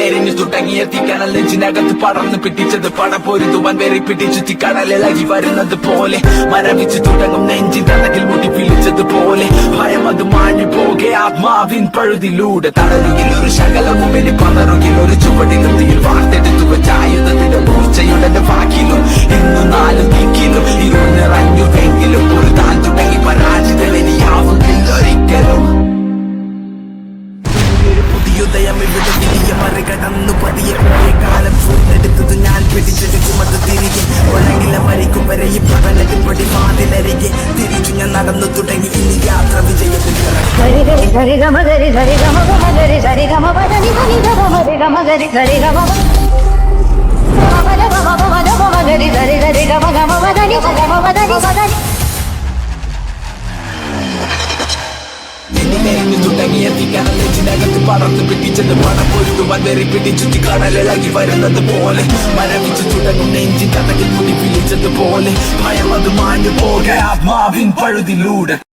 എരിഞ്ഞു തുടങ്ങിയ തീക്കണൽ നെഞ്ചിനകത്ത് പടർന്ന് പിടിച്ചത് പടപ്പൊരുതുവാൻ വെറി പിടിച്ചു കടലിളകി വരുന്നത് പോലെ മരവിച്ചു തുടങ്ങും നെഞ്ചിൻ തടകിൽ മുട്ടി പിടിച്ചതുപോലെ ഭയം അത് മാഞ്ഞു പോകെ ആത്മാവിൻ പഴുതിലൂടെ തടരുകിൽ ഒരു ശകലവും ഇനി പതറുകിൽ ഒരു ചുവടി നിർത്തിയിൽ വാർത്തെടുത്തു വെച്ച ആയുധത്തിന്റെ മൂർച്ചയുടെ വാക്കിലും ഇന്നു നാലു ദിക്കിലും ഇരുൾ നിറഞ്ഞുവെങ്കിലും ഒരു താൻ തുടങ്ങി പരാജിതനിയാവുന്നില്ല ഒരിക്കലും. പുതിയുദയം ഇവിടെ തിരികെ മറികടന്നു പതിയെ പോയ കാലം ചൂടെടുത്തത് ഞാൻ പിടിച്ചെടുക്കുമത് തിരികെ ഒഴങ്ങില മരിക്കും വരെ ഈ പ്രപലത്തിൽ പടി വാതിലരികെ തിരിച്ചു ഞാൻ നടന്നു തുടങ്ങി ഇനി യാത്ര വിജയത്തിൽ തുടങ്ങിയ തീക്കണൽ നെഞ്ചിനകത്ത് പടർന്ന് പിടിച്ചത് പടപ്പൊരുതുവാൻ വെറി പിടിച്ചു കടലിളകി വരുന്നത് പോലെ മരവിച്ചു തുടങ്ങും നെഞ്ചിൻ തടകിൽ മുടി പിടിച്ചതുപോലെ ഭയം അത് മാഞ്ഞു പോകെ ആത്മാവിൻ പഴുതിലൂടെ.